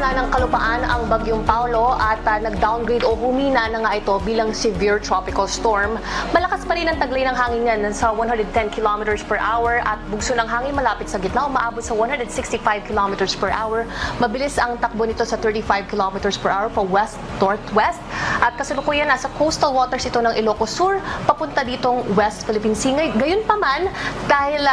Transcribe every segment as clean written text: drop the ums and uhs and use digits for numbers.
nga ng kalupaan ang Bagyong Paulo at nag-downgrade o humina na nga ito bilang severe tropical storm. Malakas pa rin ang taglay ng hangin niyan sa 110 kilometers per hour at bugso ng hangin malapit sa gitna umaabot sa 165 kilometers per hour. Mabilis ang takbo nito sa 35 kilometers per hour pa west-northwest at kasalukuyan nasa coastal waters ito ng Ilocos Sur papunta ditong West Philippine Sea. Gayon pa man, dahil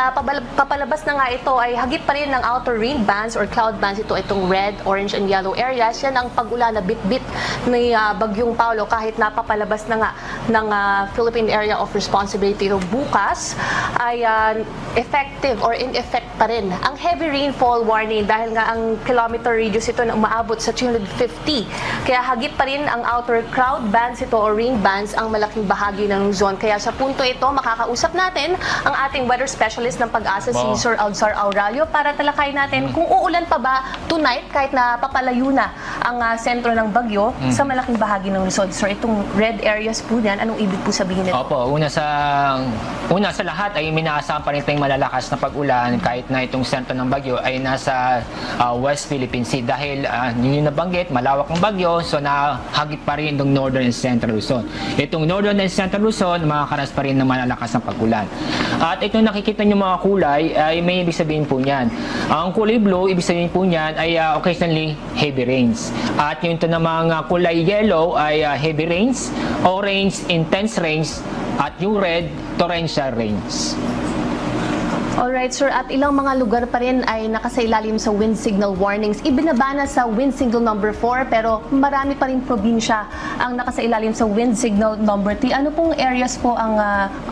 papalabas na nga ito ay hagip pa rin ng outer rain bands or cloud bands itong red, orange, and yellow areas. Yan ang pag-ulan na bit-bit ni Bagyong Paulo kahit napapalabas na nga ng Philippine Area of Responsibility. Bukas ay effective or in effect pa rin ang heavy rainfall warning dahil nga ang kilometer radius ito na umaabot sa 350. Kaya hagip pa rin ang outer cloud bands ito o rain bands ang malaking bahagi ng zone. Kaya sa punto ito, makakausap natin ang ating weather specialist ng Pag-asa, si Sir Alzar Aurelio, para talakayin natin kung uulan pa ba tonight kahit na papalayo na ang sentro ng bagyo sa malaking bahagi ng Luzon. Sir, itong red areas po niyan, anong ibig po sabihin nito? Opo, una sa lahat ay minaasahan pa rin tayong malalakas na pag-ulan kahit na itong sentro ng bagyo ay nasa West Philippine Sea dahil yung nabanggit, malawak ang bagyo, so nahagip pa rin itong northern and central Luzon. Itong northern and central Luzon, makakaras pa rin ng malalakas na pag-ulan. At itong nakikita nyo mga kulay ay may ibig sabihin po niyan. Ang kulay blue, ibig sabihin po niyan ay occasionally heavy rains. At yung ito namang kulay yellow ay heavy rains, orange, intense rains, at yung red, torrential rains. Alright, sir. At ilang mga lugar pa rin ay nakasailalim sa wind signal warnings. Ibinaba na sa wind signal number 4 pero marami pa rin probinsya ang nakasailalim sa wind signal number 3. Ano pong areas po ang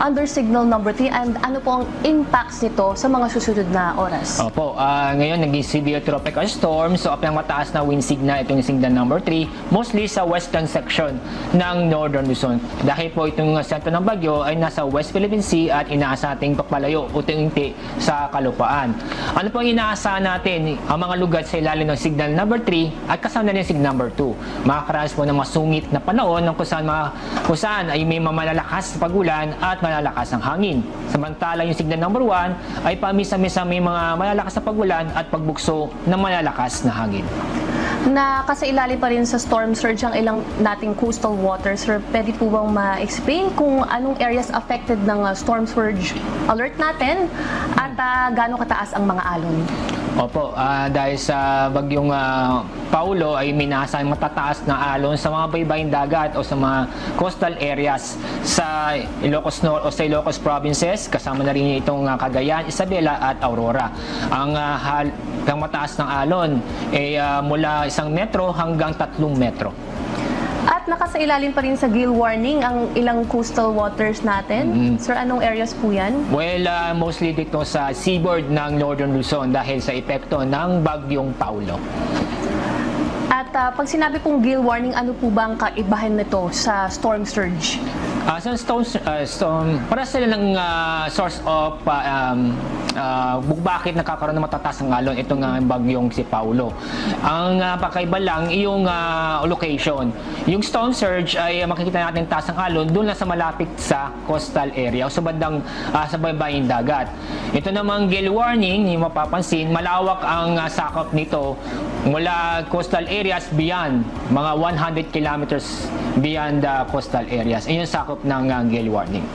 under signal number 3 and ano po ang impacts nito sa mga susunod na oras? Opo, ngayon naging severe tropical storm. So, ang mataas na wind signal, itong signal number 3, mostly sa western section ng northern Luzon. Dahil po itong sentro ng bagyo ay nasa West Philippine Sea at inaasa nating papalayo unti-unti sa kalupaan. Ano pong inaasahan natin? Ang mga lugar sa ilalim ng signal number 3 at kasama na rin signal number 2. Makakaranas po ng masungit na panahon ng kung saan ay may malalakas na pag-ulan at malalakas ang hangin. Samantala yung signal number 1 ay pamisa-misa may mga malalakas na pag-ulan at pagbukso ng malalakas na hangin. Nakasailalim pa rin sa storm surge ang ilang nating coastal waters. Sir, pwede po bang ma-explain kung anong areas affected ng storm surge alert natin at gaano kataas ang mga alon? Opo, dahil sa Bagyong Paulo ay minasang matataas na alon sa mga baybaying dagat o sa mga coastal areas sa Ilocos North o sa Ilocos provinces, kasama na rin itong Cagayan, Isabela at Aurora. Ang mataas ng alon ay mula 1 metro hanggang 3 metro. At nakasailalim pa rin sa gale warning ang ilang coastal waters natin. Sir, anong areas po yan? Well, mostly dito sa seaboard ng Northern Luzon dahil sa epekto ng Bagyong Paulo. At pag sinabi pong gale warning, ano po ba ang kaibahan nito sa storm surge? Sa storm, para sila ng source of bakit nakakaroon ng matataas ng alon itong bagyong si Paulo. Ang pakaiba lang yung location. Yung storm surge ay makikita natin taas ng alon doon lang sa malapit sa coastal area o sa bandang sa baybaying dagat. Ito namang gale warning, yung mapapansin, malawak ang sakop nito mula coastal areas beyond mga 100 kilometers beyond the coastal areas. Ayun yung sakop ng gale warning.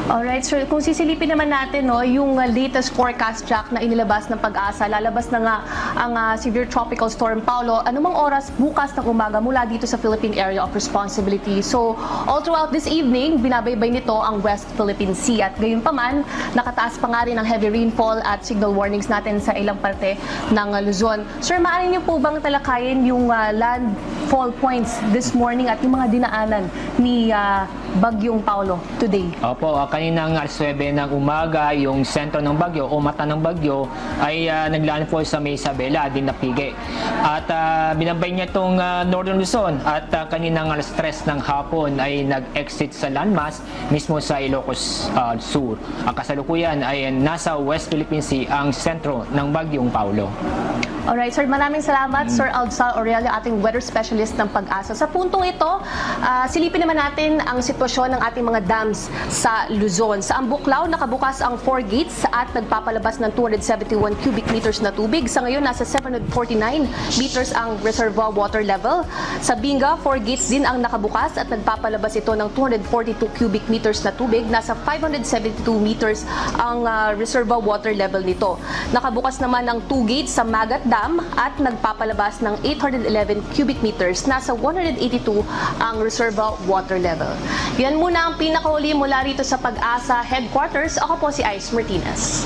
Alright, sir. Kung sisilipin naman natin yung latest forecast track na inilabas ng Pag-asa, lalabas na nga ang severe tropical storm Paulo. Anumang oras bukas ng umaga mula dito sa Philippine Area of Responsibility. So, all throughout this evening, binabaybay nito ang West Philippine Sea. At gayon pa man, nakataas pa nga rin ang heavy rainfall at signal warnings natin sa ilang parte ng Luzon. Sir, maaari niyo po bang talakayin yung landfall points this morning at yung mga dinaanan ni Bagyong Paulo today? Opo, kaninang alas 9 ng umaga, yung sentro ng bagyo o mata ng bagyo ay naglandfall sa May Isabela, Dinapige. At binabay niya itong Northern Luzon at kaninang alas 3 ng hapon ay nag-exit sa landmass mismo sa Ilocos Sur. Ang kasalukuyan ay nasa West Philippine Sea ang sentro ng Bagyong Paulo. Alright, sir. Maraming salamat, Sir Alzar Aurelio, ating weather specialist ng Pag-asa. Sa puntong ito, silipin naman natin ang sitwasyon sitwasyon ng ating mga dams sa Luzon. Sa Ambuklao, nakabukas ang 4 gates at nagpapalabas ng 271 cubic meters na tubig. Sa ngayon, nasa 749 meters ang reservoir water level. Sa Binga, 4 gates din ang nakabukas at nagpapalabas ito ng 242 cubic meters na tubig. Nasa 572 meters ang reservoir water level nito. Nakabukas naman ang 2 gates sa Magat Dam at nagpapalabas ng 811 cubic meters. Nasa 182 ang reservoir water level. Yan muna ang pinakahuli mula rito sa Pag-asa Headquarters. Ako po si Ice Martinez.